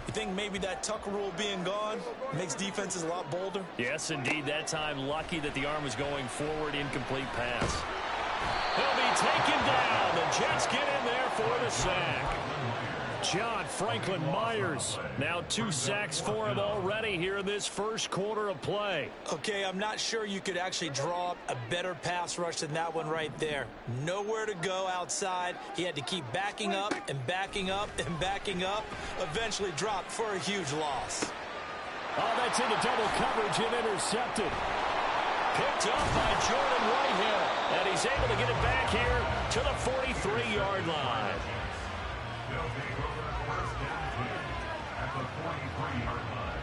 You think maybe that Tucker rule being gone makes defenses a lot bolder? Yes, indeed. That time, lucky that the arm was going forward. Incomplete pass. He'll be taken down. The Jets get in there for the sack. John Franklin Myers. Now 2 sacks for him already here in this first quarter of play. Okay, I'm not sure you could actually draw up a better pass rush than that one right there. Nowhere to go outside. He had to keep backing up and backing up and backing up. Eventually dropped for a huge loss. Oh, that's into double coverage and intercepted. Picked up by Jordan Whitehill. And he's able to get it back here to the 43-yard line. They'll take over first down at the 43-yard line.